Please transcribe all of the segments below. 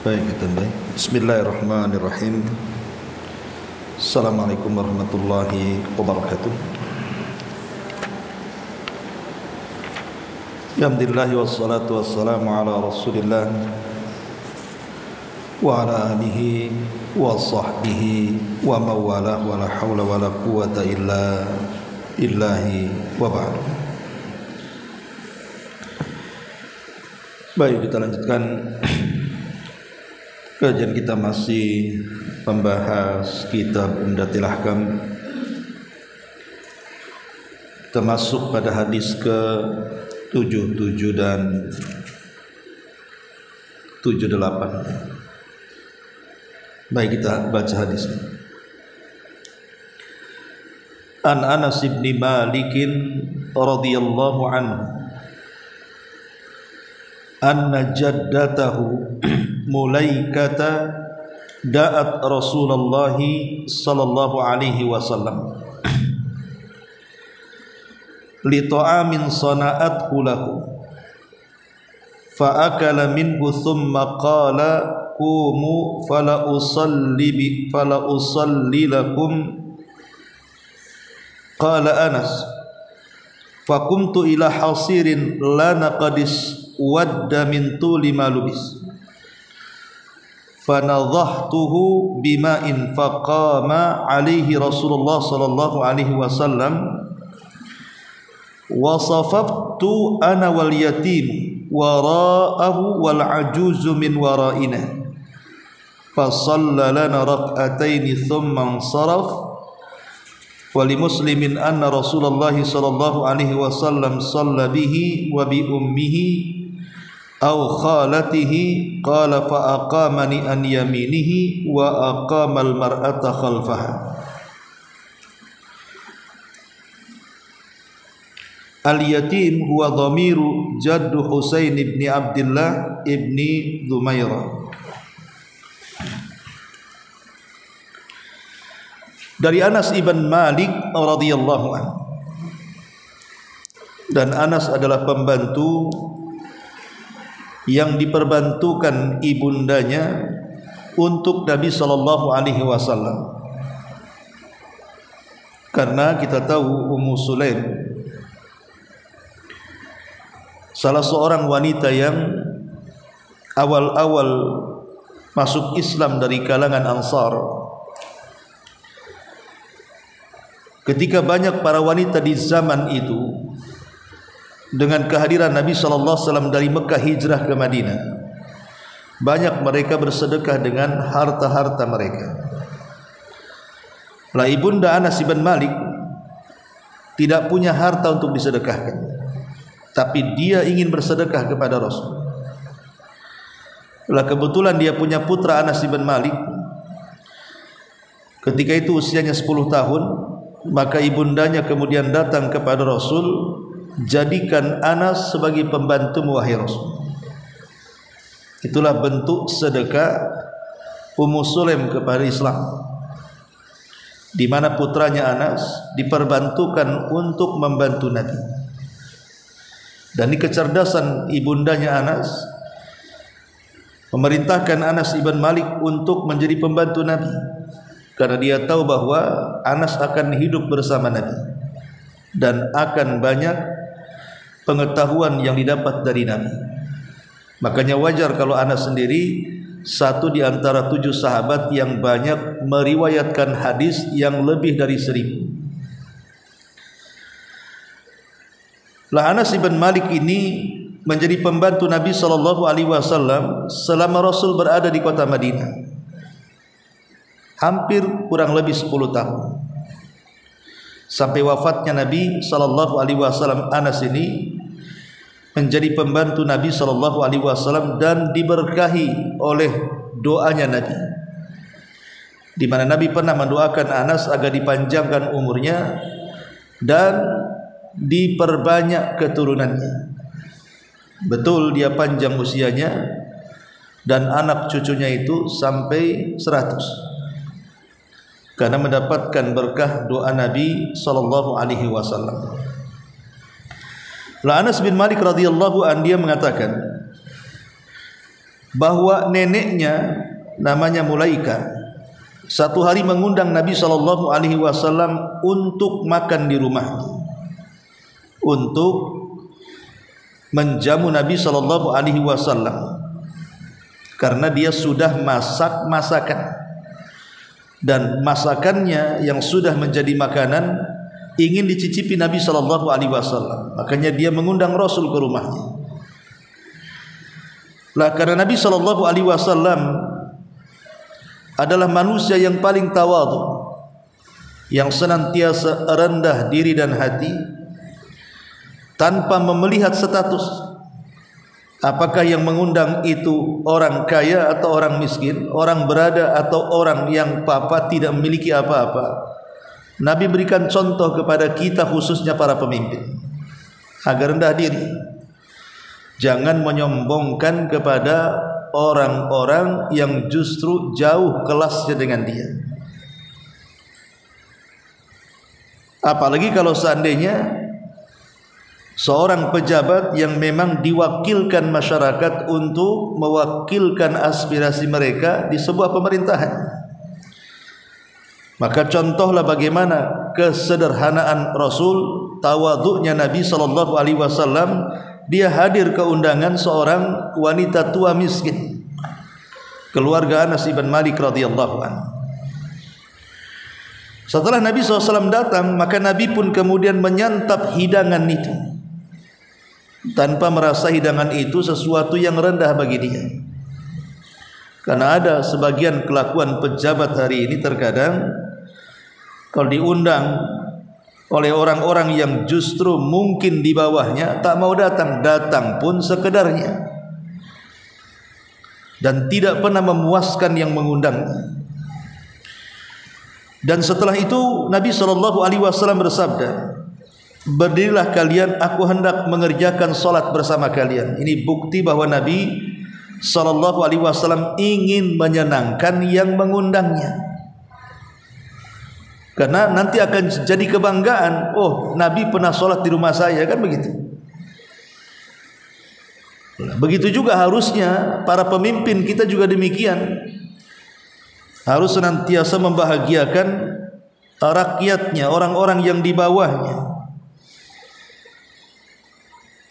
Baik, kita mulai. Bismillahirrahmanirrahim. Assalamualaikum warahmatullahi wabarakatuh. Alhamdulillah wassalatu wassalamu ala Rasulillah wa ala alihi wa sahbihi wa mawalah wa la hawla wa la quwata illa billahi wa ba'd. Baik, kita lanjutkan. Kajian kita masih membahas kitab Umdatul Ahkam. Kita masuk pada hadis ke-77 dan 78. Baik, kita baca hadisnya. An Anas bin Malik radhiyallahu anhu anna jaddatahu Mulaikata da'at Rasulullah sallallahu alaihi wasallam li ta'amin sana'athu lahu fa akala minhu thumma qala qumu fala usalli lakum. Qala Anas fa qumtu ila hasirin lana qadis wadda min tuli ma lubis fanadhahtuhu bima'in faqama alaihi Rasulullah sallallahu alaihi wasallam wa safaftu ana wal yatim wara'ahu wal ajuzu min wara'ina fa shalla lana rak'ataini thumma ansaraf wa li muslimin anna Rasulullah sallallahu alaihi wasallam shalla bihi wa bi ummihi aw khalatihi qala fa aqamani an yaminihi wa aqamal mar'ata khalfaha. Al-yatim huwa dhamiru jaddu Husain ibn Abdullah ibn Dhumairah. Dari Anas ibn Malik radhiyallahu anhu. Dan Anas adalah pembantu yang diperbantukan ibundanya untuk Nabi sallallahu alaihi wasallam. Karena kita tahu Ummu Sulaim salah seorang wanita yang awal-awal masuk Islam dari kalangan Ansar. Ketika banyak para wanita di zaman itu dengan kehadiran Nabi SAW dari Mekah hijrah ke Madinah, banyak mereka bersedekah dengan harta-harta mereka. Lah ibunda Anas bin Malik tidak punya harta untuk disedekahkan, tapi dia ingin bersedekah kepada Rasul. Lah kebetulan dia punya putra Anas bin Malik. Ketika itu usianya 10 tahun, maka ibundanya kemudian datang kepada Rasul, jadikan Anas sebagai pembantu wahai Rasul. Itulah bentuk sedekah Ummu Sulaim kepada Islam, di mana putranya Anas diperbantukan untuk membantu Nabi. Dan di kecerdasan ibundanya Anas memerintahkan Anas ibn Malik untuk menjadi pembantu Nabi, karena dia tahu bahwa Anas akan hidup bersama Nabi dan akan banyak pengetahuan yang didapat dari Nabi. Makanya wajar kalau Anas sendiri satu di antara 7 sahabat yang banyak meriwayatkan hadis yang lebih dari 1000. Lah Anas bin Malik ini menjadi pembantu Nabi sallallahu alaihi wasallam selama Rasul berada di kota Madinah, hampir kurang lebih 10 tahun. Sampai wafatnya Nabi sallallahu alaihi wasallam, Anas ini menjadi pembantu Nabi sallallahu alaihi wasallam dan diberkahi oleh doanya Nabi, di mana Nabi pernah mendoakan Anas agar dipanjangkan umurnya dan diperbanyak keturunannya. Betul dia panjang usianya dan anak cucunya itu sampai 100. Karena mendapatkan berkah doa Nabi sallallahu alaihi wasallam. Anas bin Malik radhiyallahu an dia mengatakan, bahwa neneknya namanya Mulaika satu hari mengundang Nabi SAW untuk makan di rumahnya, untuk menjamu Nabi SAW, karena dia sudah masak masakan, dan masakannya yang sudah menjadi makanan ingin dicicipi Nabi SAW. Makanya dia mengundang Rasul ke rumahnya. Lah karena Nabi SAW adalah manusia yang paling tawadhu, yang senantiasa rendah diri dan hati, tanpa melihat status, apakah yang mengundang itu orang kaya atau orang miskin, orang berada atau orang yang papa tidak memiliki apa-apa. Nabi berikan contoh kepada kita, khususnya para pemimpin, agar rendah diri, jangan menyombongkan kepada orang-orang yang justru jauh kelasnya dengan dia. Apalagi kalau seandainya seorang pejabat yang memang diwakilkan masyarakat untuk mewakilkan aspirasi mereka di sebuah pemerintahan. Maka contohlah bagaimana kesederhanaan Rasul, tawadhu'nya Nabi SAW. Dia hadir ke undangan seorang wanita tua miskin, keluarga Anas ibn Malik radhiyallahu anhu. Setelah Nabi SAW datang, maka Nabi pun kemudian menyantap hidangan itu, tanpa merasa hidangan itu sesuatu yang rendah bagi dia. Karena ada sebagian kelakuan pejabat hari ini, terkadang kalau diundang oleh orang-orang yang justru mungkin di bawahnya, tak mau datang, datang pun sekedarnya, dan tidak pernah memuaskan yang mengundangnya. Dan setelah itu Nabi SAW bersabda, berdirilah kalian, aku hendak mengerjakan solat bersama kalian. Ini bukti bahwa Nabi SAW ingin menyenangkan yang mengundangnya, karena nanti akan jadi kebanggaan, oh Nabi pernah sholat di rumah saya, kan begitu. Begitu juga harusnya para pemimpin kita juga demikian, harus senantiasa membahagiakan rakyatnya, orang-orang yang di bawahnya.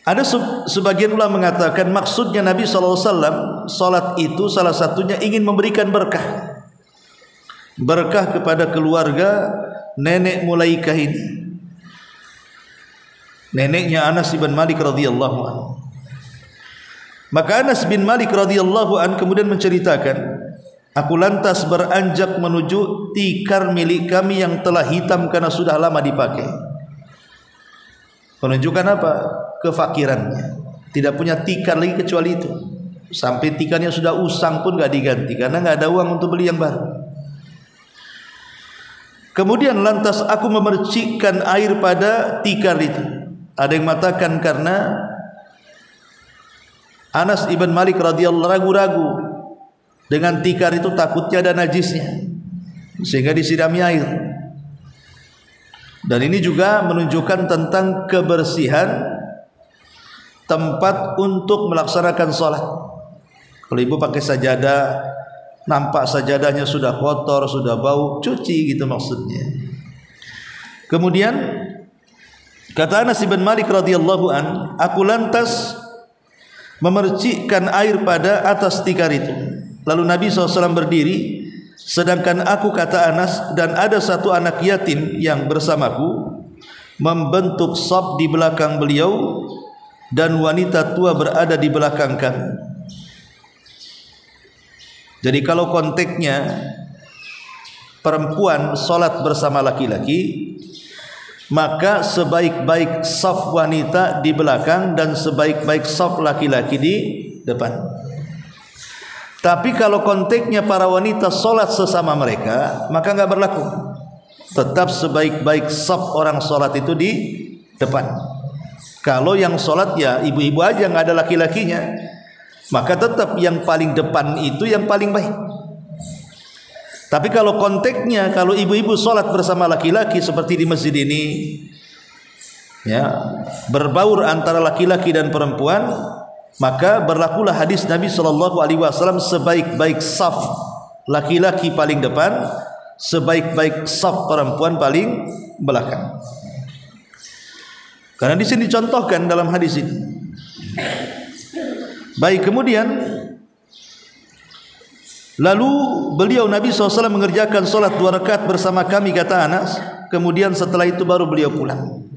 Ada sebagian ulama mengatakan maksudnya Nabi SAW sholat itu salah satunya ingin memberikan berkah, berkah kepada keluarga nenek Mulaikah ini, neneknya Anas bin Malik radhiyallahu anhu. Maka Anas bin Malik radhiyallahu anhu kemudian menceritakan, aku lantas beranjak menuju tikar milik kami yang telah hitam karena sudah lama dipakai. Menunjukkan apa? Kefakirannya, tidak punya tikar lagi kecuali itu. Sampai tikarnya sudah usang pun gak diganti, karena gak ada uang untuk beli yang baru. Kemudian lantas aku memercikkan air pada tikar itu. Ada yang mengatakan karena Anas ibn Malik radhiyallahu ragu-ragu dengan tikar itu, takutnya ada najisnya, sehingga disirami air. Dan ini juga menunjukkan tentang kebersihan tempat untuk melaksanakan sholat. Kalau ibu pakai sajadah, nampak sajadahnya sudah kotor, sudah bau, cuci gitu maksudnya. Kemudian kata Anas bin Malik radhiyallahu an, aku lantas memercikkan air pada atas tikar itu. Lalu Nabi SAW berdiri, sedangkan aku, kata Anas, dan ada satu anak yatim yang bersamaku, membentuk shaf di belakang beliau, dan wanita tua berada di belakang kami. Jadi kalau konteksnya perempuan sholat bersama laki-laki, maka sebaik-baik shaf wanita di belakang dan sebaik-baik shaf laki-laki di depan. Tapi kalau konteksnya para wanita sholat sesama mereka, maka enggak berlaku. Tetap sebaik-baik shaf orang sholat itu di depan. Kalau yang sholat ya ibu-ibu aja, enggak ada laki-lakinya, maka tetap yang paling depan itu yang paling baik. Tapi kalau konteksnya, kalau ibu-ibu sholat bersama laki-laki seperti di masjid ini, ya, berbaur antara laki-laki dan perempuan, maka berlakulah hadis Nabi SAW, sebaik-baik saf laki-laki paling depan, sebaik-baik saf perempuan paling belakang. Karena di sini dicontohkan dalam hadis ini. Baik, kemudian lalu beliau Nabi SAW mengerjakan solat 2 rakaat bersama kami, kata Anas. Kemudian setelah itu baru beliau pulang.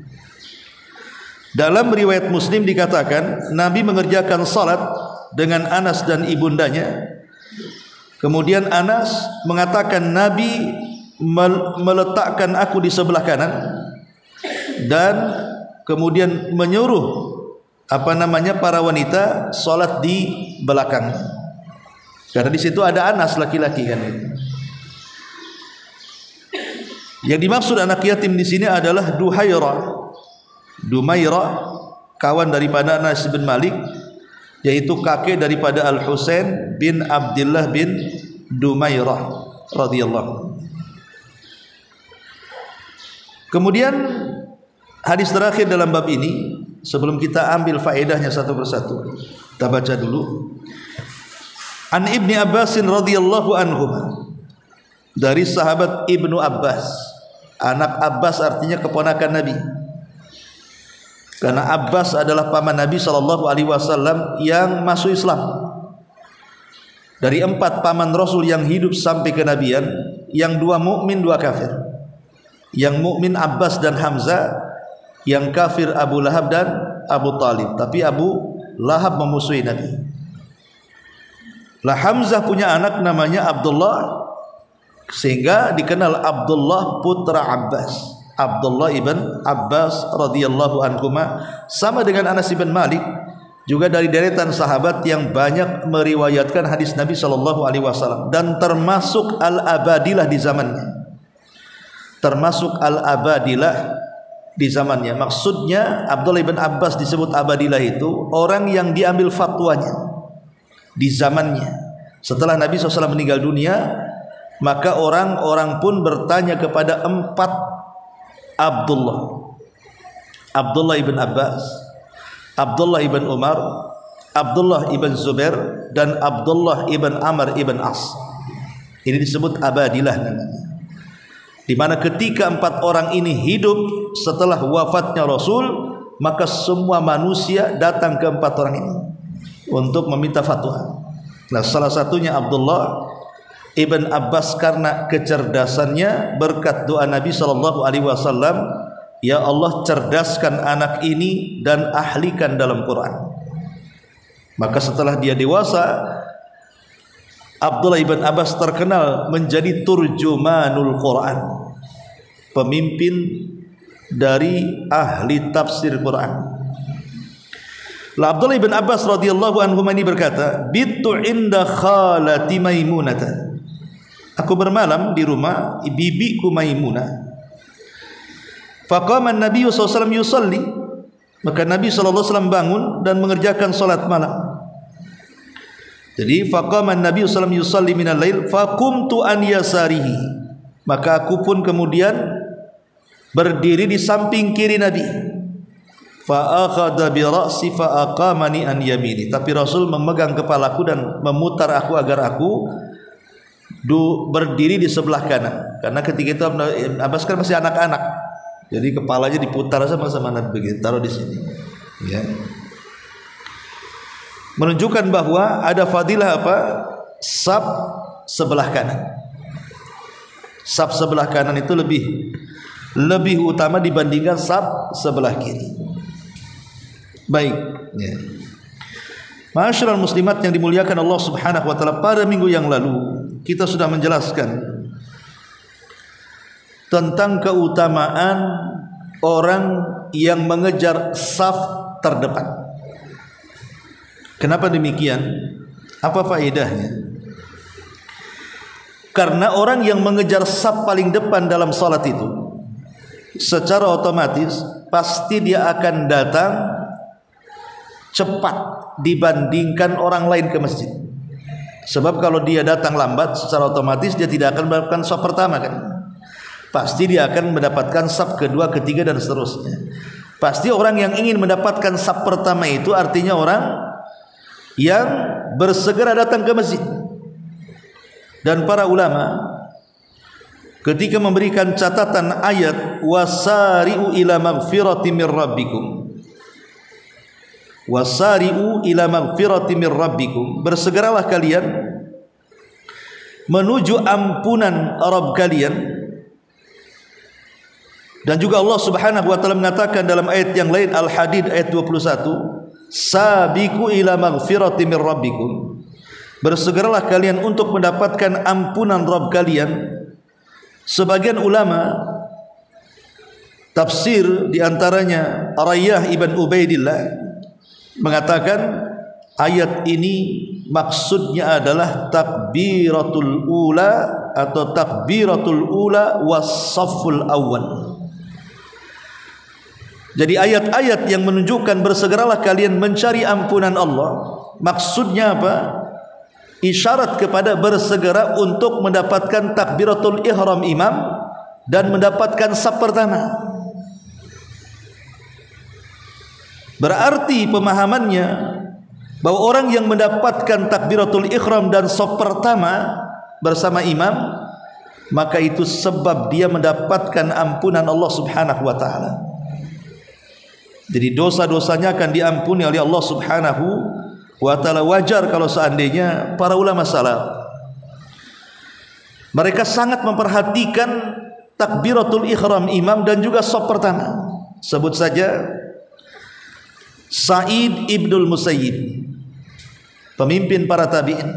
Dalam riwayat Muslim dikatakan Nabi mengerjakan salat dengan Anas dan ibundanya. Kemudian Anas mengatakan Nabi meletakkan aku di sebelah kanan dan kemudian menyuruh para wanita salat di belakang. Karena di situ ada Anas laki-laki kan. Yang dimaksud anak yatim di sini adalah Dumairah, kawan daripada Anas bin Malik, yaitu kakek daripada Al-Husain bin Abdullah bin Dumairah radhiyallahu. Kemudian hadis terakhir dalam bab ini, sebelum kita ambil faedahnya satu persatu, kita baca dulu. An Ibni Abbas radhiyallahu anhum, dari sahabat Ibnu Abbas. Anak Abbas artinya keponakan Nabi. Karena Abbas adalah paman Nabi SAW yang masuk Islam. Dari 4 paman Rasul yang hidup sampai kenabian, yang 2 mukmin 2 kafir. Yang mukmin Abbas dan Hamzah, yang kafir Abu Lahab dan Abu Talib. Tapi Abu Lahab memusuhi Nabi. Lah Hamzah punya anak namanya Abdullah, sehingga dikenal Abdullah putra Abbas. Abdullah ibn Abbas radhiyallahu anhuma, sama dengan Anas bin Malik, juga dari deretan sahabat yang banyak meriwayatkan hadis Nabi SAW, dan termasuk al-abadilah di zamannya. Termasuk al-abadilah di zamannya. Maksudnya Abdullah ibn Abbas disebut abadilah itu orang yang diambil fatwanya di zamannya. Setelah Nabi SAW meninggal dunia, maka orang-orang pun bertanya kepada 4 Abdullah ibn Abbas, Abdullah ibn Umar, Abdullah ibn Zubair, dan Abdullah ibn Amr ibn As. Ini disebut abadilah namanya. Di mana ketika 4 orang ini hidup setelah wafatnya Rasul, maka semua manusia datang ke 4 orang ini untuk meminta fatwa. Nah, salah satunya Abdullah Ibn Abbas, karena kecerdasannya, berkat doa Nabi SAW, ya Allah cerdaskan anak ini dan ahlikan dalam Quran. Maka setelah dia dewasa, Abdullah ibn Abbas terkenal menjadi turjumanul Quran, pemimpin dari ahli tafsir Quran. Abdullah ibn Abbas radhiyallahu anhu ini berkata, "Bittu inda khalati Maimunah." Aku bermalam di rumah bibiku Maimunah. Faqama an-nabiy sallallahu alaihi wasallam yusalli. Maka Nabi sallallahu alaihi wasallam bangun dan mengerjakan salat malam. Jadi faqama an-nabiy sallallahu alaihi wasallam yusalli minal lail faqumtu an yasarihi. Maka aku pun kemudian berdiri di samping kiri Nabi. Fa akhadha bi ra'si fa aqamani an yamini. Tapi Rasul memegang kepalaku dan memutar aku agar aku berdiri di sebelah kanan. Karena ketika itu Abbas kan masih anak-anak, jadi kepalanya diputar sama-sama Nabi begitu, taruh di sini. Ya. Menunjukkan bahwa ada fadilah apa? Saf sebelah kanan. Saf sebelah kanan itu lebih utama dibandingkan saf sebelah kiri. Baik. Ya. Ma'asyiral muslimat yang dimuliakan Allah Subhanahu wa taala, pada minggu yang lalu kita sudah menjelaskan tentang keutamaan orang yang mengejar saf terdepan. Kenapa demikian? Apa faedahnya? Karena orang yang mengejar saf paling depan dalam salat itu, secara otomatis pasti dia akan datang cepat dibandingkan orang lain ke masjid. Sebab kalau dia datang lambat, secara otomatis dia tidak akan mendapatkan saf pertama kan. Pasti dia akan mendapatkan saf kedua, ketiga dan seterusnya. Pasti orang yang ingin mendapatkan saf pertama itu artinya orang yang bersegera datang ke masjid. Dan para ulama ketika memberikan catatan ayat wasari'u ila maghfirati mir rabbikum, wasari'u ila maghfirati mir rabbikum, bersegeralah kalian menuju ampunan Rabb kalian. Dan juga Allah Subhanahu wa taala mengatakan dalam ayat yang lain, Al-Hadid ayat 21, sabiqu ila maghfirati mir rabbikum, bersegeralah kalian untuk mendapatkan ampunan Rabb kalian. Sebagian ulama tafsir diantaranya Rayyah ibn Ubaidillah mengatakan ayat ini maksudnya adalah takbiratul ula atau takbiratul ula was-safful awwal. Jadi ayat-ayat yang menunjukkan bersegeralah kalian mencari ampunan Allah, maksudnya apa? Isyarat kepada bersegera untuk mendapatkan takbiratul ihram imam dan mendapatkan saf pertama. Berarti pemahamannya bahwa orang yang mendapatkan takbiratul ihram dan saf pertama bersama imam, maka itu sebab dia mendapatkan ampunan Allah Subhanahu wa taala. Jadi dosa-dosanya akan diampuni oleh Allah Subhanahu wa ta'ala. Wajar kalau seandainya para ulama salaf mereka sangat memperhatikan takbiratul ihram imam dan juga shaf pertama. Sebut saja Sa'id ibnul Musayyib, pemimpin para tabi'in,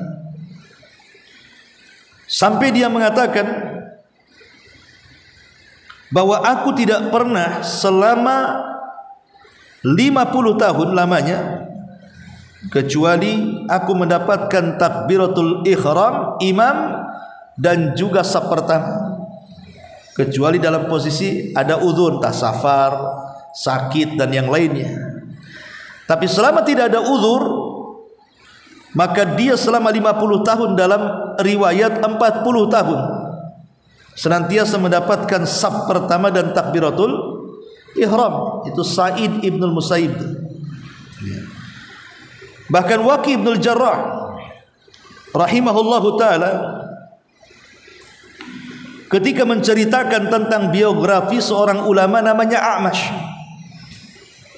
sampai dia mengatakan bahwa aku tidak pernah selama 50 tahun lamanya kecuali aku mendapatkan takbiratul ihram imam dan juga saf pertama, kecuali dalam posisi ada uzur, entah safar, sakit dan yang lainnya. Tapi selama tidak ada uzur, maka dia selama 50 tahun, dalam riwayat 40 tahun, senantiasa mendapatkan saf pertama dan takbiratul ihram. Itu Sa'id ibnul Musayyib. Bahkan Waqi' ibnul Jarrah rahimahullahu ta'ala ketika menceritakan tentang biografi seorang ulama namanya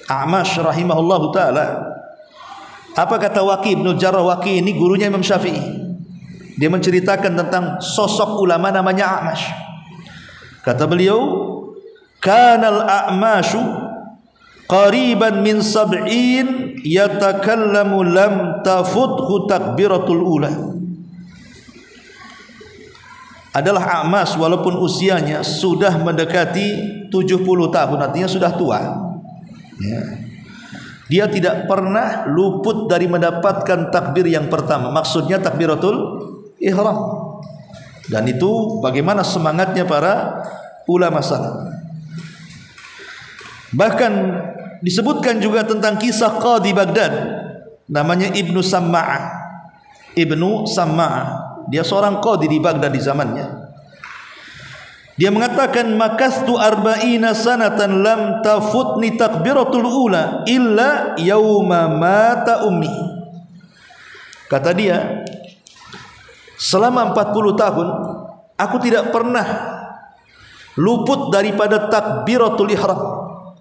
A'mash rahimahullahu ta'ala, apa kata Waqi' ibnul Jarrah? Waqi' ini gurunya Imam Syafi'i. Dia menceritakan tentang sosok ulama namanya A'mash. Kata beliau, kanal a'mashu qariban min sab'in yatakallamu lam tafuthu takbiratul ula. Adalah A'mas walaupun usianya sudah mendekati 70 tahun, artinya sudah tua ya. Dia tidak pernah luput dari mendapatkan takbir yang pertama, maksudnya takbiratul ihram. Dan itu bagaimana semangatnya para ulama salaf. Bahkan disebutkan juga tentang kisah Qadi Baghdad namanya Ibnu Samma'ah. Dia seorang qadi di Baghdad di zamannya. Dia mengatakan makastu arba'ina sanatan lam tafutni takbiratul ula illa yauma mata ummi. Kata dia, selama 40 tahun aku tidak pernah luput daripada takbiratul ihram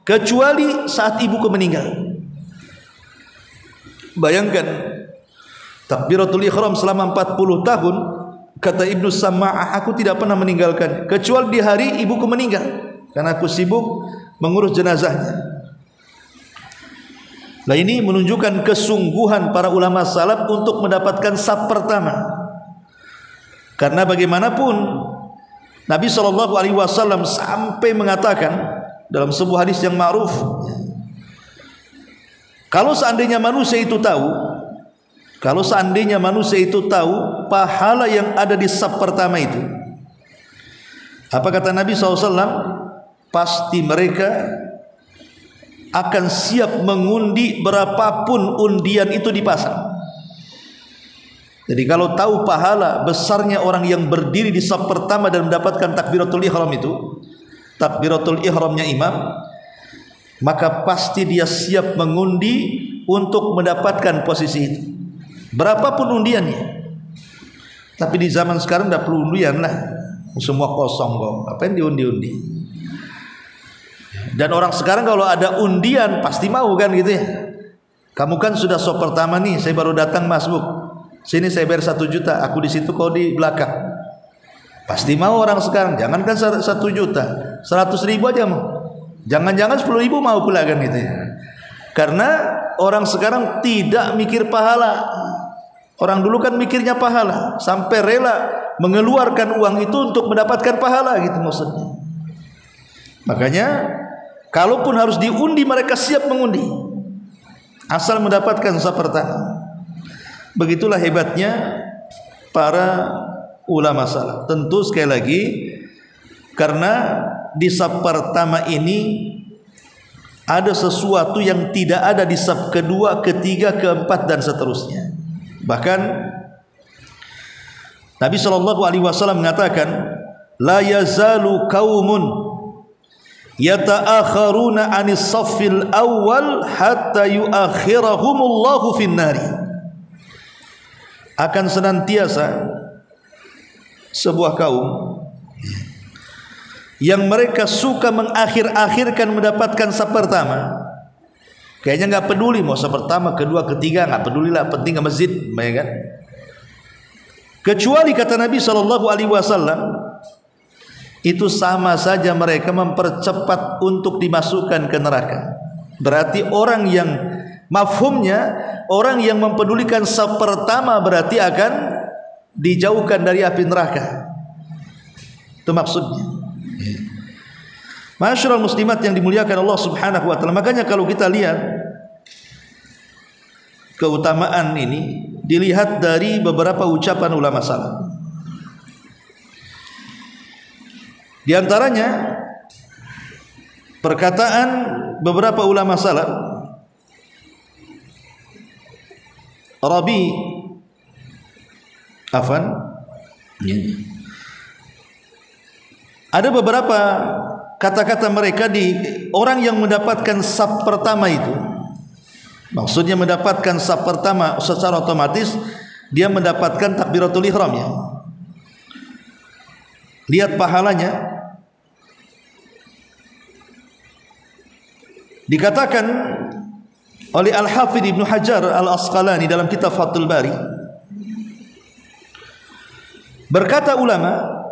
kecuali saat ibuku meninggal. Bayangkan, takbiratul ihram selama 40 tahun, kata Ibnu Samma'ah, aku tidak pernah meninggalkan kecuali di hari ibuku meninggal, karena aku sibuk mengurus jenazahnya. Nah, ini menunjukkan kesungguhan para ulama salaf untuk mendapatkan saf pertama. Karena bagaimanapun Nabi SAW sampai mengatakan dalam sebuah hadis yang ma'ruf, kalau seandainya manusia itu tahu pahala yang ada di saf pertama itu, apa kata Nabi SAW? Pasti mereka akan siap mengundi berapapun undian itu dipasang. Jadi kalau tahu pahala besarnya orang yang berdiri di saf pertama dan mendapatkan takbiratul ihram itu, takbiratul ihramnya imam, maka pasti dia siap mengundi untuk mendapatkan posisi itu. berapapun undiannya. Tapi di zaman sekarang tidak perlu undian lah, semua kosong kok, apa yang diundi-undi. Dan orang sekarang kalau ada undian pasti mau kan gitu ya. Kamu kan sudah sop pertama nih, saya baru datang masbuk, sini saya bayar 1 juta, aku di situ kau di belakang. Pasti mau orang sekarang. Jangankan 1 juta, 100 ribu aja mau. Jangan-jangan 10 ribu mau pula kan gitu ya. Karena orang sekarang tidak mikir pahala. Orang dulu kan mikirnya pahala, sampai rela mengeluarkan uang itu untuk mendapatkan pahala gitu maksudnya. Makanya kalaupun harus diundi, mereka siap mengundi asal mendapatkan saf pertama. Begitulah hebatnya para ulama salaf. Tentu sekali lagi, karena di saf pertama ini ada sesuatu yang tidak ada di saf kedua, ketiga, keempat dan seterusnya. Bahkan Nabi SAW mengatakan, la yazalu qaumun yata'akharuna 'anis saffil awwal hatta yu'akhirahumullahu fin nari. Akan senantiasa sebuah kaum yang mereka suka mengakhir-akhirkan mendapatkan saf pertama. Kayaknya nggak peduli mau saf pertama, kedua, ketiga, nggak peduli lah, penting ke masjid, ya kan? Kecuali kata Nabi SAW, itu sama saja mereka mempercepat untuk dimasukkan ke neraka. Berarti orang yang mafhumnya, orang yang mempedulikan saf pertama berarti akan dijauhkan dari api neraka. Itu maksudnya. Masyarul muslimat yang dimuliakan Allah Subhanahu wa taala. Makanya kalau kita lihat keutamaan ini dilihat dari beberapa ucapan ulama salaf. Di antaranya perkataan beberapa ulama salaf, Rabi ada beberapa kata-kata mereka di orang yang mendapatkan saf pertama itu, maksudnya mendapatkan saf pertama secara otomatis dia mendapatkan takbiratul ihram ya. Lihat pahalanya. Dikatakan oleh Al-Hafidh Ibnu Hajar Al-Asqalani dalam kitab Fathul Bari, berkata ulama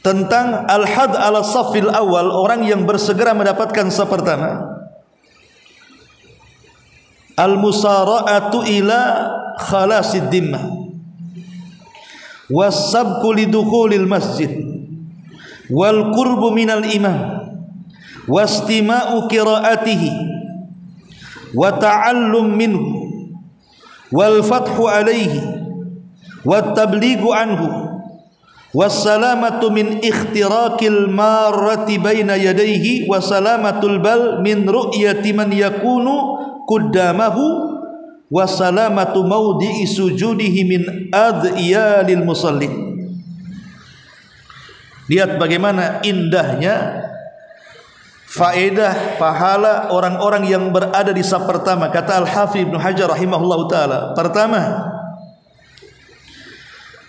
tentang al-had ala safil awal, orang yang bersegera mendapatkan saf pertama, al-musara'atu ila khalasid dimmah was-sabqu lidukhulil masjid wal qurbu minal imam wastima'u qira'atihi wa ta'allum minhu wal fathu alaihi wat tablighu anhu wassalamatu min ikhtirakil marrati baina yadayhi wassalamatul bal min ru'yati man yakunu qaddamahu wassalamatu mawdi'i sujudihi min adiyalil musallin. Lihat bagaimana indahnya faedah pahala orang-orang yang berada di saf pertama. Kata Al-Hafidh Ibnu Hajar rahimahullahu taala, pertama,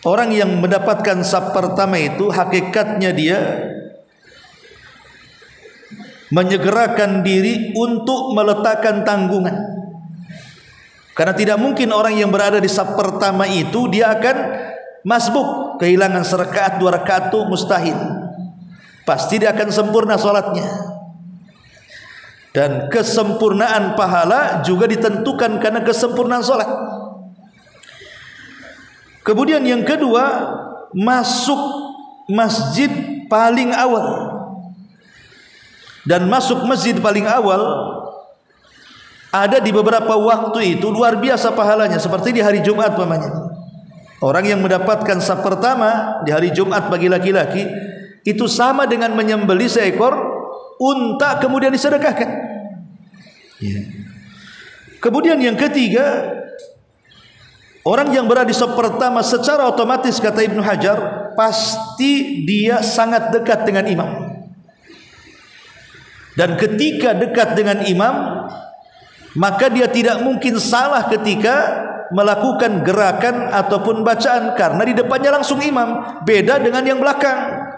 orang yang mendapatkan saf pertama itu hakikatnya dia menyegerakan diri untuk meletakkan tanggungan. Karena tidak mungkin orang yang berada di saf pertama itu dia akan masbuk, kehilangan serakaat 2 rakaat itu mustahil. Pasti dia akan sempurna salatnya. Dan kesempurnaan pahala juga ditentukan karena kesempurnaan salat. Kemudian yang kedua, masuk masjid paling awal. Dan masuk masjid paling awal ada di beberapa waktu itu luar biasa pahalanya, seperti di hari Jumat pamannya. Orang yang mendapatkan saf pertama di hari Jumat bagi laki-laki itu sama dengan menyembelih seekor unta kemudian disedekahkan. Kemudian yang ketiga, orang yang berada di saf pertama secara otomatis kata Ibnu Hajar pasti dia sangat dekat dengan imam. Dan ketika dekat dengan imam maka dia tidak mungkin salah ketika melakukan gerakan ataupun bacaan, karena di depannya langsung imam. Beda dengan yang belakang.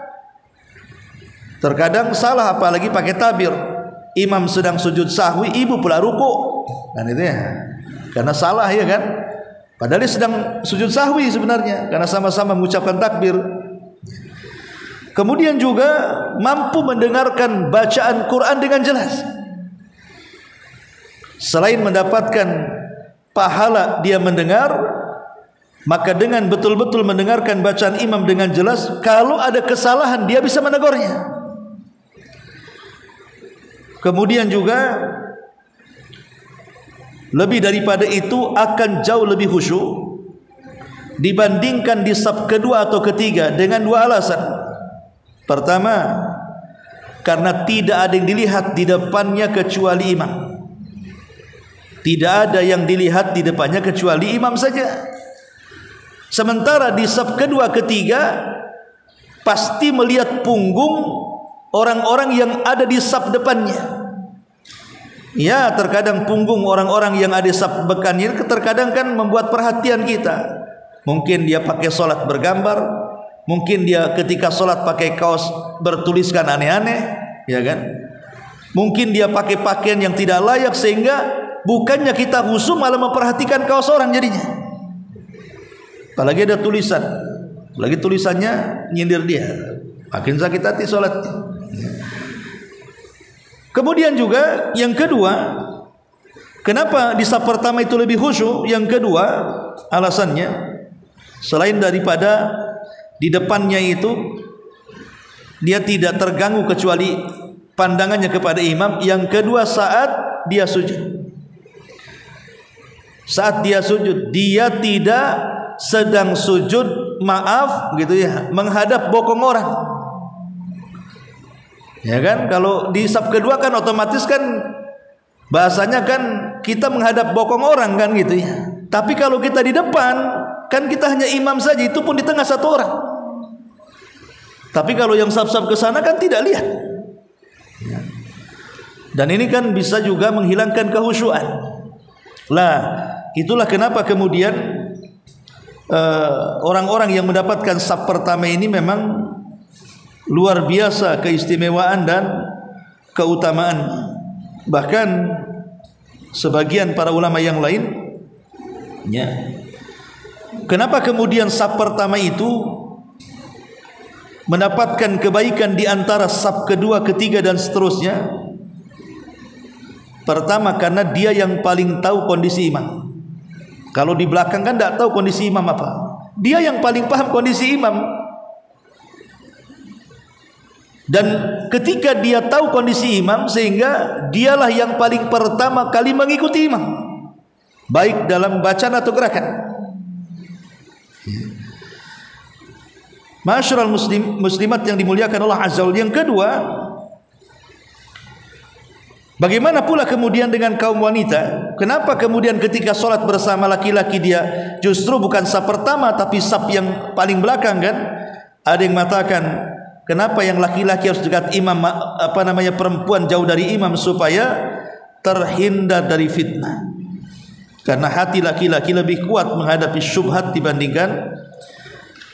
Terkadang salah apalagi pakai tabir. Imam sedang sujud sahwi, ibu pula ruku. Kan itu ya. Karena salah ya kan. Padahal dia sedang sujud sahwi sebenarnya, karena sama-sama mengucapkan takbir. Kemudian juga mampu mendengarkan bacaan Quran dengan jelas. Selain mendapatkan pahala dia mendengar, maka dengan betul-betul mendengarkan bacaan imam dengan jelas, kalau ada kesalahan dia bisa menegurnya. Kemudian juga lebih daripada itu akan jauh lebih khusyuk dibandingkan di saf kedua atau ketiga, dengan dua alasan. Pertama, karena tidak ada yang dilihat di depannya kecuali imam. Tidak ada yang dilihat di depannya kecuali imam saja. Sementara di saf kedua ketiga pasti melihat punggung orang-orang yang ada di saf depannya. Ya, terkadang punggung orang-orang yang ada di saf depannya terkadang kan membuat perhatian kita. Mungkin dia pakai solat bergambar, mungkin dia ketika solat pakai kaos bertuliskan aneh-aneh, ya kan? Mungkin dia pakai pakaian yang tidak layak, sehingga bukannya kita khusyuk malah memperhatikan kaos orang jadinya. Apalagi ada tulisan, lagi tulisannya nyindir dia, makin sakit hati sholatnya. Kemudian juga yang kedua, kenapa di saf pertama itu lebih khusyuk? Yang kedua alasannya, selain daripada di depannya itu dia tidak terganggu kecuali pandangannya kepada imam. Yang kedua, saat dia sujud, saat dia sujud, dia tidak sedang sujud, maaf gitu ya, menghadap bokong orang. Ya kan, kalau di saf kedua kan otomatis kan bahasanya kan kita menghadap bokong orang kan gitu ya. Tapi kalau kita di depan kan kita hanya imam saja, itu pun di tengah satu orang. Tapi kalau yang saf-saf ke sana kan tidak lihat. Ya. Dan ini kan bisa juga menghilangkan kehusyuan. Lah, itulah kenapa kemudian orang-orang yang mendapatkan saf pertama ini memang luar biasa keistimewaan dan keutamaan. Bahkan sebagian para ulama yang lain, ya, kenapa kemudian saf pertama itu mendapatkan kebaikan di antara saf kedua, ketiga dan seterusnya? Pertama, karena dia yang paling tahu kondisi imam. Kalau di belakang kan tidak tahu kondisi imam apa. Dia yang paling paham kondisi imam. Dan ketika dia tahu kondisi imam, sehingga dialah yang paling pertama kali mengikuti imam, baik dalam bacaan atau gerakan. Ma'asyiral muslimat yang dimuliakan Allah Azza wa Jalla. Yang kedua, bagaimana pula kemudian dengan kaum wanita? Kenapa kemudian ketika sholat bersama laki-laki dia justru bukan saf pertama tapi saf yang paling belakang kan? Ada yang mengatakan, kenapa yang laki-laki harus dekat imam, perempuan jauh dari imam supaya terhindar dari fitnah. Karena hati laki-laki lebih kuat menghadapi syubhat dibandingkan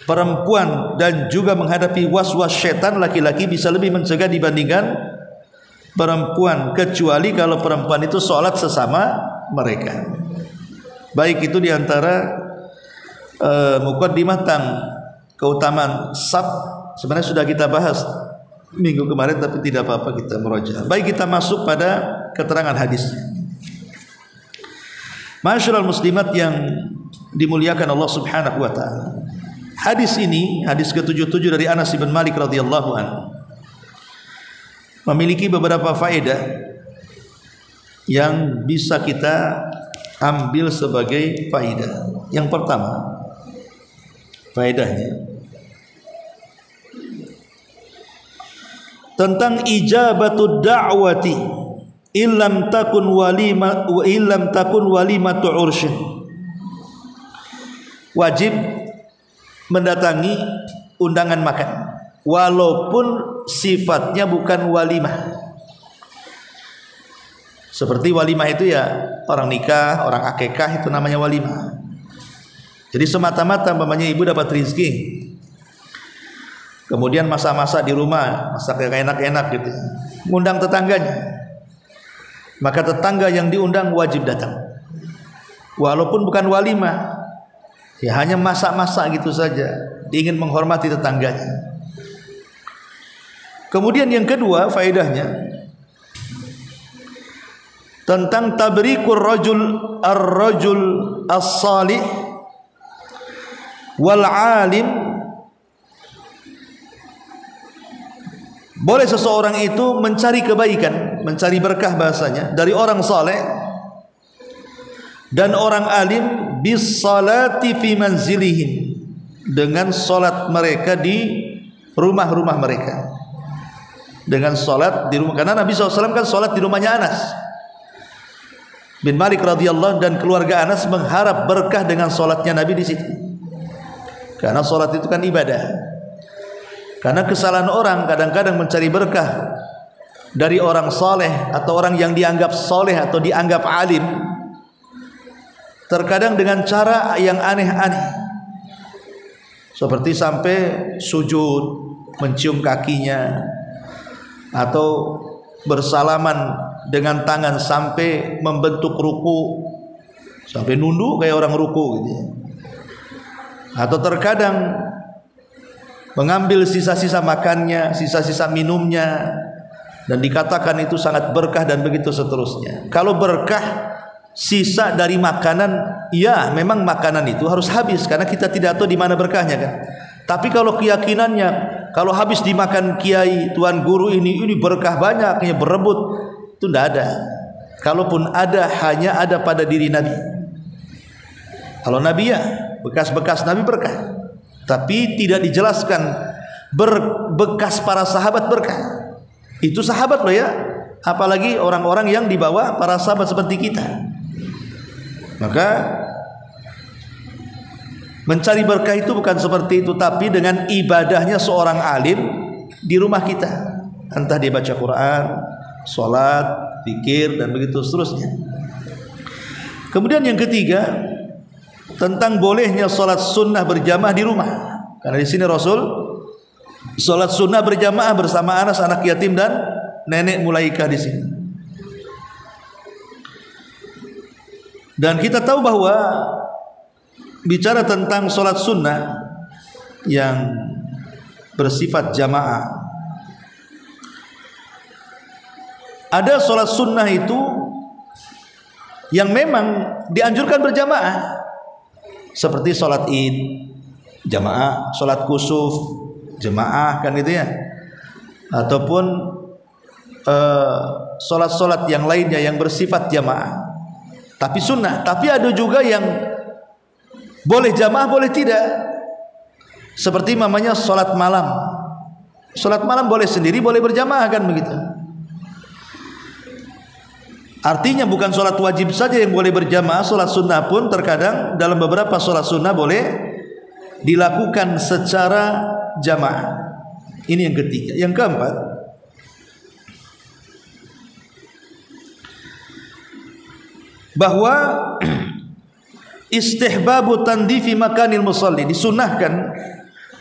perempuan, dan juga menghadapi was-was syaitan laki-laki bisa lebih mencegah dibandingkan perempuan, kecuali kalau perempuan itu sholat sesama mereka. Baik itu diantara muqaddimah tentang keutamaan saf. Sebenarnya sudah kita bahas minggu kemarin, tapi tidak apa-apa kita merajaah. Baik, kita masuk pada keterangan hadisnya. Ma'asyiral muslimat yang dimuliakan Allah Subhanahu wa taala. Hadis ini, hadis ke-77 dari Anas bin Malik radhiyallahu anhu, memiliki beberapa faedah yang bisa kita ambil sebagai faedah. Yang pertama, faedahnya tentang ijabatud da'wati illam takun walima wa illam takun walimatu ursyin. Wajib mendatangi undangan makan walaupun sifatnya bukan walimah. Seperti walimah itu ya orang nikah, orang akikah itu namanya walimah. Jadi semata-mata umpamanya ibu dapat rezeki, kemudian masak-masak di rumah, masak yang enak-enak gitu, ngundang tetangganya, maka tetangga yang diundang wajib datang, walaupun bukan walimah, ya hanya masak-masak gitu saja, ingin menghormati tetangganya. Kemudian yang kedua faedahnya tentang tabrikur ar-rajul as-salih wal alim. Boleh seseorang itu mencari kebaikan, mencari berkah bahasanya dari orang saleh dan orang alim bis salati fi manzilihim, dengan salat mereka di rumah-rumah mereka, dengan salat di rumah. Karena Nabi SAW kan salat di rumahnya Anas bin Malik radhiyallahu dan keluarga Anas mengharap berkah dengan salatnya Nabi di situ. Karena salat itu kan ibadah. Karena kesalahan orang kadang-kadang mencari berkah dari orang saleh atau orang yang dianggap saleh atau dianggap alim, terkadang dengan cara yang aneh-aneh, seperti sampai sujud mencium kakinya, atau bersalaman dengan tangan sampai membentuk ruku, sampai nunduk kayak orang ruku gitu ya. Atau terkadang mengambil sisa-sisa makannya, sisa-sisa minumnya, dan dikatakan itu sangat berkah dan begitu seterusnya. Kalau berkah sisa dari makanan, ya memang makanan itu harus habis karena kita tidak tahu di mana berkahnya kan. Tapi kalau keyakinannya kalau habis dimakan kiai, tuan guru ini berkah banyaknya berebut, itu tidak ada. Kalaupun ada, hanya ada pada diri Nabi. Kalau Nabi ya bekas-bekas Nabi berkah, tapi tidak dijelaskan bekas para sahabat berkah. Itu sahabat loh ya, apalagi orang-orang yang di bawah para sahabat seperti kita. Maka mencari berkah itu bukan seperti itu, tapi dengan ibadahnya seorang alim di rumah kita, entah dia baca Quran, sholat, zikir, dan begitu seterusnya. Kemudian yang ketiga tentang bolehnya sholat sunnah berjamaah di rumah. Karena di sini Rasul sholat sunnah berjamaah bersama Anas anak yatim dan nenek Mulaikah di sini. Dan kita tahu bahwa bicara tentang sholat sunnah yang bersifat jamaah, ada sholat sunnah itu yang memang dianjurkan berjamaah, seperti sholat id jamaah, sholat kusuf jamaah kan gitu ya, ataupun sholat-sholat yang lainnya yang bersifat jamaah tapi sunnah. Tapi ada juga yang boleh jamaah boleh tidak, seperti namanya sholat malam. Sholat malam boleh sendiri boleh berjamaah kan begitu. Artinya bukan sholat wajib saja yang boleh berjamaah, sholat sunnah pun terkadang dalam beberapa sholat sunnah boleh dilakukan secara jamaah. Ini yang ketiga. Yang keempat, bahwa istihbabu tandifi makanil musalli, disunnahkan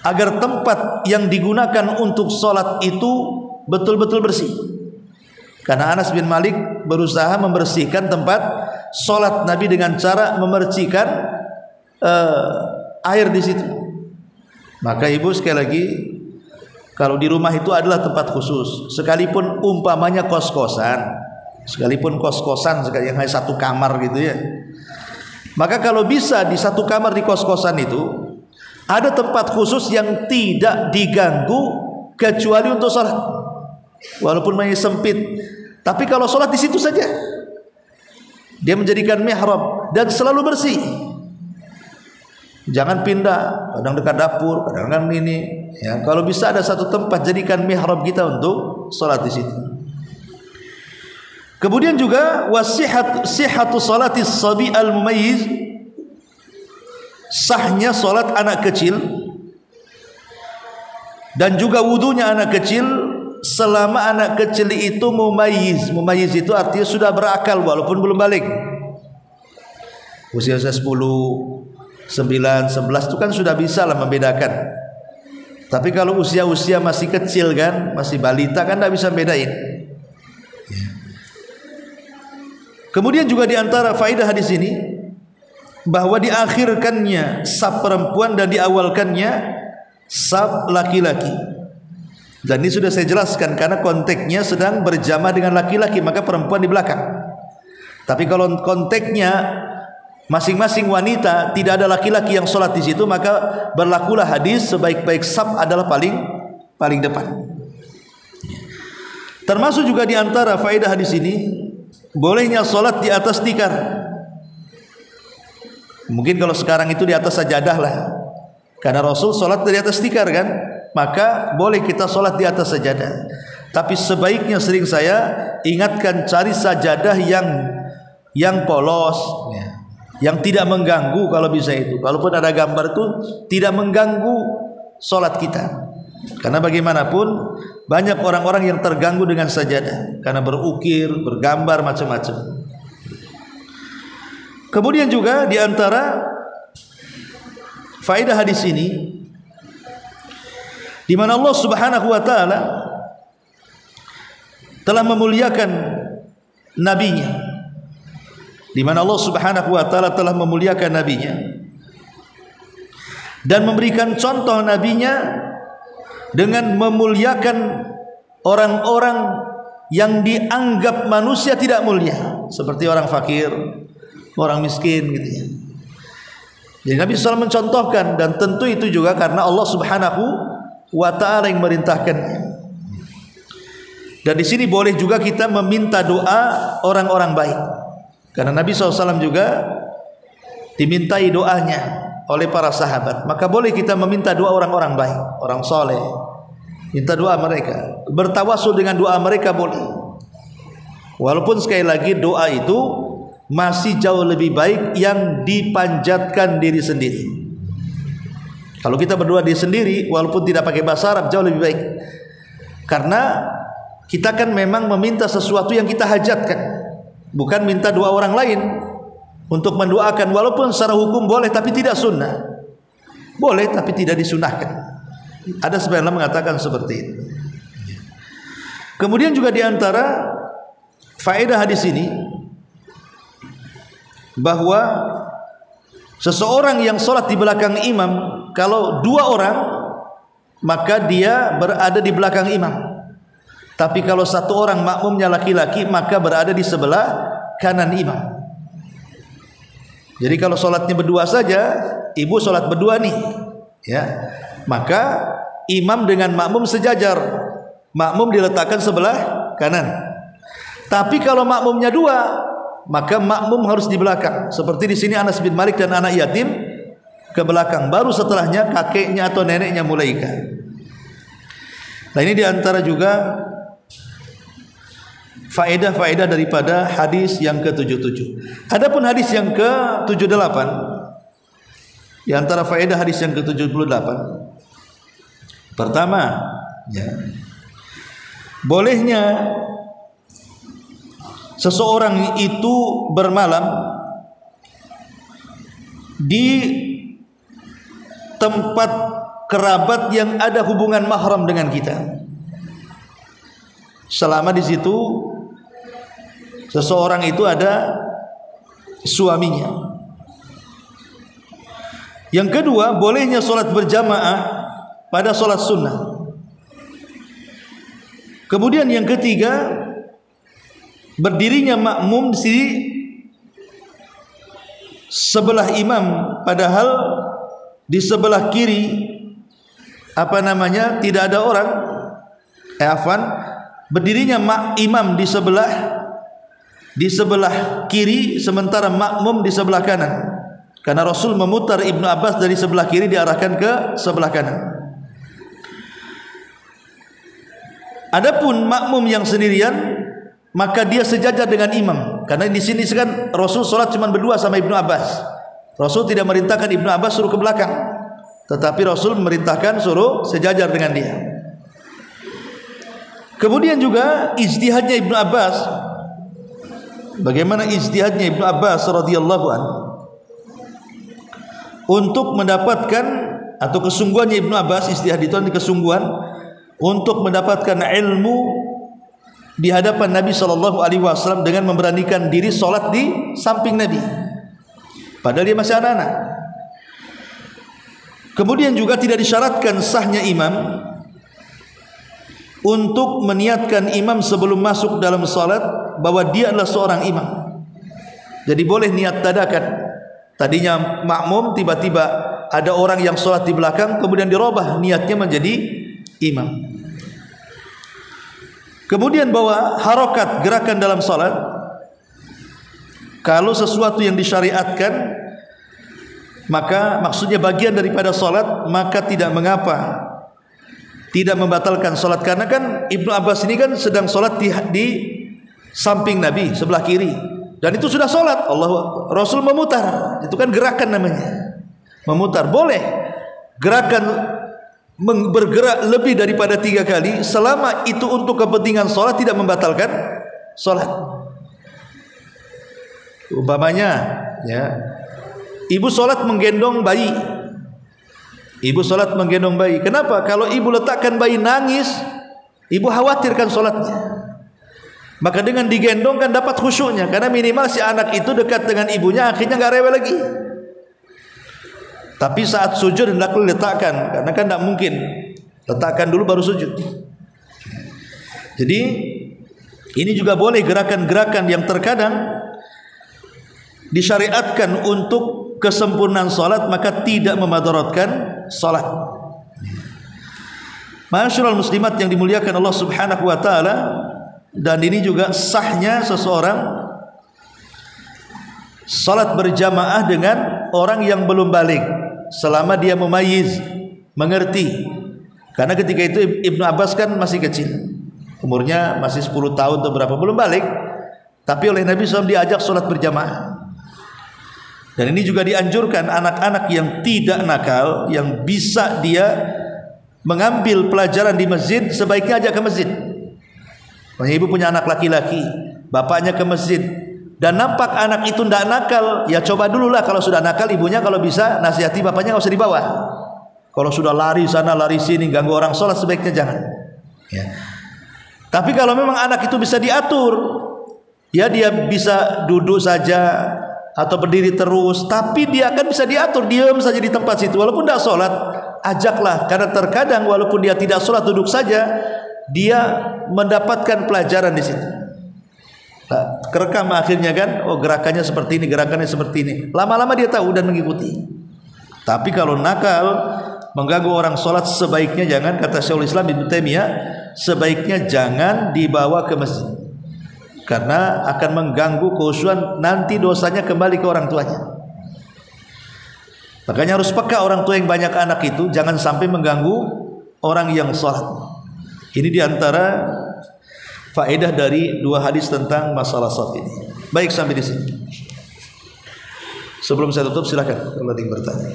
agar tempat yang digunakan untuk sholat itu betul-betul bersih. Karena Anas bin Malik berusaha membersihkan tempat sholat Nabi dengan cara memercikan air di situ. Maka ibu sekali lagi, kalau di rumah itu adalah tempat khusus, sekalipun umpamanya kos-kosan, sekalipun kos-kosan yang hanya satu kamar gitu ya, maka kalau bisa di satu kamar di kos-kosan itu ada tempat khusus yang tidak diganggu kecuali untuk sholat, walaupun masih sempit. Tapi kalau sholat di situ saja, dia menjadikan mihrab dan selalu bersih. Jangan pindah, kadang dekat dapur, kadang ini. Ya, kalau bisa ada satu tempat, jadikan mihrab kita untuk sholat di situ. Kemudian juga wasihatu salatis sabi al mumayyiz, sahnya sholat anak kecil dan juga wudunya anak kecil selama anak kecil itu mumayyiz. Mumayyiz itu artinya sudah berakal walaupun belum balik. Usia 10, 9, 11 itu kan sudah bisa lah membedakan. Tapi kalau usia-usia masih kecil kan, masih balita kan tidak bisa bedain. Kemudian juga di antara faedah hadis ini bahwa diakhirkannya saf perempuan dan diawalkannya saf laki-laki. Dan ini sudah saya jelaskan karena konteksnya sedang berjamaah dengan laki-laki, maka perempuan di belakang. Tapi kalau konteksnya masing-masing wanita, tidak ada laki-laki yang sholat di situ, maka berlakulah hadis sebaik-baik saf adalah paling depan. Termasuk juga di antara faedah hadis ini bolehnya sholat di atas tikar. Mungkin kalau sekarang itu di atas sajadah lah, karena Rasul sholat di atas tikar kan, maka boleh kita sholat di atas sajadah. Tapi sebaiknya sering saya ingatkan, cari sajadah yang polos, yang tidak mengganggu kalau bisa itu. Kalaupun ada gambar itu tidak mengganggu sholat kita. Karena bagaimanapun banyak orang-orang yang terganggu dengan sajadah karena berukir, bergambar macam-macam. Kemudian juga di antara faedah hadis ini, di mana Allah Subhanahu wa taala telah memuliakan nabinya, di mana Allah Subhanahu wa taala telah memuliakan nabinya dan memberikan contoh nabinya dengan memuliakan orang-orang yang dianggap manusia tidak mulia, seperti orang fakir, orang miskin gitu ya. Jadi Nabi SAW mencontohkan, dan tentu itu juga karena Allah Subhanahu wa taala yang merintahkannya. Dan di sini boleh juga kita meminta doa orang-orang baik, karena Nabi SAW juga dimintai doanya oleh para sahabat. Maka boleh kita meminta doa orang-orang baik, orang soleh, minta doa mereka, bertawasul dengan doa mereka boleh. Walaupun sekali lagi doa itu masih jauh lebih baik yang dipanjatkan diri sendiri. Kalau kita berdoa diri sendiri walaupun tidak pakai bahasa Arab jauh lebih baik, karena kita kan memang meminta sesuatu yang kita hajatkan, bukan minta doa orang lain untuk mendoakan. Walaupun secara hukum boleh tapi tidak sunnah, boleh tapi tidak disunahkan. Ada sebagian ulama mengatakan seperti itu. Kemudian juga di antara faedah hadis ini bahwa seseorang yang sholat di belakang imam, kalau dua orang maka dia berada di belakang imam. Tapi kalau satu orang makmumnya laki-laki, maka berada di sebelah kanan imam. Jadi kalau sholatnya berdua saja, ibu sholat berdua nih, ya, maka imam dengan makmum sejajar. Makmum diletakkan sebelah kanan. Tapi kalau makmumnya dua, maka makmum harus di belakang. Seperti di sini Anas bin Malik dan anak yatim ke belakang, baru setelahnya kakeknya atau neneknya mulai ikut. Nah, ini diantara juga faedah-faedah daripada hadis yang ke-77. Adapun hadis yang ke-78, di antara faedah hadis yang ke-78, pertama, ya, bolehnya seseorang itu bermalam di tempat kerabat yang ada hubungan mahram dengan kita, selama di situ seseorang itu ada suaminya. Yang kedua, bolehnya sholat berjamaah pada sholat sunnah. Kemudian yang ketiga, berdirinya makmum di sebelah imam, padahal di sebelah kiri tidak ada orang. Berdirinya imam di sebelah kiri, sementara makmum di sebelah kanan. Karena Rasul memutar Ibnu Abbas dari sebelah kiri diarahkan ke sebelah kanan. Adapun makmum yang sendirian, maka dia sejajar dengan imam. Karena di sini kan Rasul sholat cuma berdua sama Ibnu Abbas. Rasul tidak merintahkan Ibnu Abbas suruh ke belakang, tetapi Rasul memerintahkan suruh sejajar dengan dia. Kemudian juga ijtihadnya Ibnu Abbas. Bagaimana ijtihadnya Ibnu Abbas radhiyallahu anhu untuk mendapatkan, atau kesungguhannya Ibnu Abbas, ijtihad itu adalah kesungguhan untuk mendapatkan ilmu di hadapan Nabi SAW dengan memberanikan diri sholat di samping Nabi padahal dia masih anak-anak. Kemudian juga tidak disyaratkan sahnya imam untuk meniatkan imam sebelum masuk dalam salat bahwa dia adalah seorang imam. Jadi boleh niat dadakan. Tadinya makmum, tiba-tiba ada orang yang salat di belakang, kemudian dirubah niatnya menjadi imam. Kemudian bahwa harokat gerakan dalam salat, kalau sesuatu yang disyariatkan, maka maksudnya bagian daripada salat, maka tidak mengapa, tidak membatalkan salat. Karena kan Ibnu Abbas ini kan sedang salat di samping Nabi sebelah kiri, dan itu sudah salat. Rasul memutar, itu kan gerakan namanya, memutar. Boleh gerakan bergerak lebih daripada 3 kali selama itu untuk kepentingan salat, tidak membatalkan salat. Umpamanya ya, ibu salat menggendong bayi. Ibu salat menggendong bayi. Kenapa? Kalau ibu letakkan bayi nangis, ibu khawatirkan salatnya. Maka dengan digendong kan dapat khusyuknya, karena minimal si anak itu dekat dengan ibunya, akhirnya nggak rewel lagi. Tapi saat sujud hendaklah letakkan, karena kan tidak mungkin letakkan dulu baru sujud. Jadi ini juga boleh gerakan-gerakan yang terkadang disyariatkan untuk kesempurnaan salat, maka tidak memadaratkan salat. Ma'asyiral muslimat yang dimuliakan Allah Subhanahu wa taala, dan ini juga sahnya seseorang salat berjamaah dengan orang yang belum balik selama dia memayyiz, mengerti. Karena ketika itu Ibnu Abbas kan masih kecil, umurnya masih 10 tahun atau berapa, belum balik, tapi oleh Nabi SAW diajak salat berjamaah. Dan ini juga dianjurkan anak-anak yang tidak nakal, yang bisa dia mengambil pelajaran di masjid, sebaiknya ajak ke masjid. Kalau ibu punya anak laki-laki, bapaknya ke masjid, dan nampak anak itu tidak nakal, ya coba dululah. Kalau sudah nakal, ibunya kalau bisa nasihati, bapaknya nggak usah dibawa. Kalau sudah lari sana lari sini ganggu orang sholat, sebaiknya jangan ya. Tapi kalau memang anak itu bisa diatur, ya dia bisa duduk saja atau berdiri terus, tapi dia akan bisa diatur, diam saja di tempat situ walaupun tidak sholat, ajaklah. Karena terkadang walaupun dia tidak sholat, duduk saja, dia mendapatkan pelajaran di situ. Nah, kerekam akhirnya kan, oh gerakannya seperti ini, gerakannya seperti ini. Lama-lama dia tahu dan mengikuti. Tapi kalau nakal, mengganggu orang sholat, sebaiknya jangan. Kata Syekhul Islam Ibnu Taimiyah, sebaiknya jangan dibawa ke masjid, karena akan mengganggu kekhusyuan, nanti dosanya kembali ke orang tuanya. Makanya harus peka orang tua yang banyak anak itu, jangan sampai mengganggu orang yang sholat. Ini diantara faedah dari 2 hadis tentang masalah sholat ini. Baik, sampai di sini. Sebelum saya tutup, silakan kalau ada yang bertanya.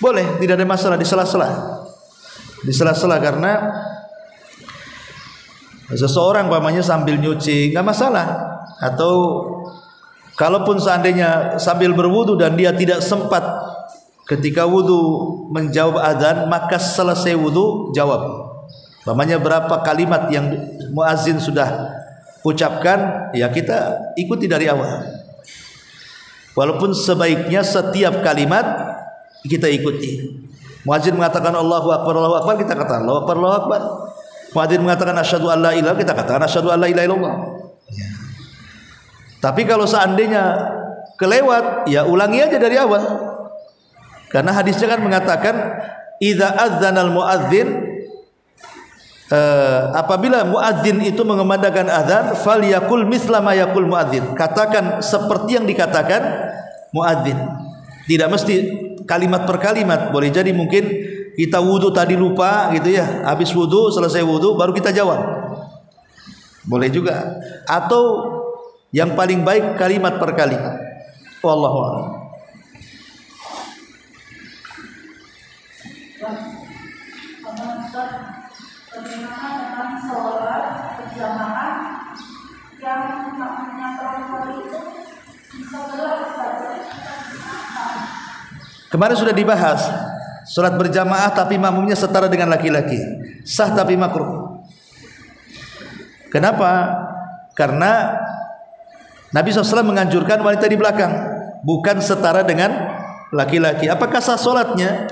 Boleh, tidak ada masalah, di sela-sela, karena seseorang pamannya sambil nyuci nggak masalah. Atau kalaupun seandainya sambil berwudu dan dia tidak sempat ketika wudu menjawab adzan, maka selesai wudu jawab. Pamannya berapa kalimat yang muazin sudah ucapkan, ya kita ikuti dari awal. Walaupun sebaiknya setiap kalimat kita ikuti. Muadzin mengatakan Allahu Akbar, kita katakan Allahu Akbar, Allahu Akbar. Muadzin mengatakan asyhadu an la ilaha, kita katakan asyhadu an la ilaha illallah. Ya. Tapi kalau seandainya kelewat, ya ulangi aja dari awal. Karena hadisnya kan mengatakan idza adzanal muadzin, apabila muadzin itu mengumandangkan azan, falyakul misla ma yaqul muadzin, katakan seperti yang dikatakan muadzin. Tidak mesti kalimat per kalimat, boleh jadi mungkin kita wudu tadi lupa gitu ya, habis wudu, selesai wudu baru kita jawab, boleh juga. Atau yang paling baik kalimat per kalimat. Wallahu a'lam. Kemarin sudah dibahas, salat berjamaah tapi makmumnya setara dengan laki-laki, sah tapi makruh. Kenapa? Karena Nabi SAW menganjurkan wanita di belakang, bukan setara dengan laki-laki. Apakah sah salatnya?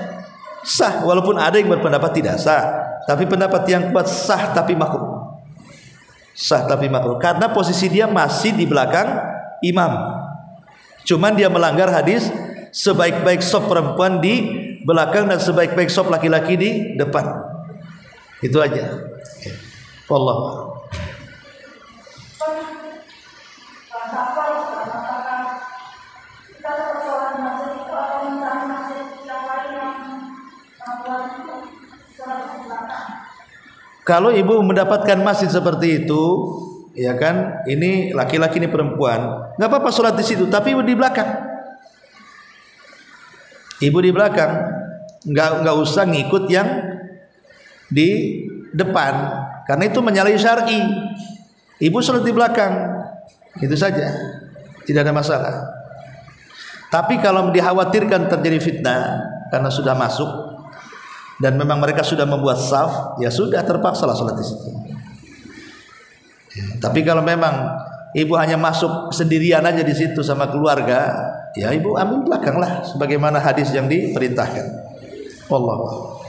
Sah, walaupun ada yang berpendapat tidak sah. Tapi pendapat yang kuat sah tapi makruh. Sah tapi makruh, karena posisi dia masih di belakang imam. Cuman dia melanggar hadis, sebaik-baik sop perempuan di belakang dan sebaik-baik sop laki-laki di depan. Itu aja. Wallah. Kalau ibu mendapatkan masjid seperti itu, ya kan, ini laki-laki ini perempuan, nggak apa-apa sholat di situ, tapi ibu di belakang. Ibu di belakang, nggak usah ngikut yang di depan, karena itu menyalahi syar'i. Ibu sholat di belakang, itu saja, tidak ada masalah. Tapi kalau dikhawatirkan terjadi fitnah karena sudah masuk dan memang mereka sudah membuat saf, ya sudah, terpaksa lah sholat di situ. Ya, tapi kalau memang ibu hanya masuk sendirian aja di situ sama keluarga, ya ibu ambil belakang lah, sebagaimana hadis yang diperintahkan. Wallah.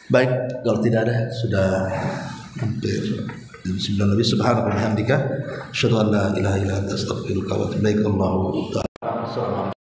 Baik, kalau tidak ada, sudah hampir jam 9 lebih. Subhanallah wa bihamdika, asyhadu an la ilaha illa anta, astaghfiruka wa atubu ilaik. Allahu ta'ala.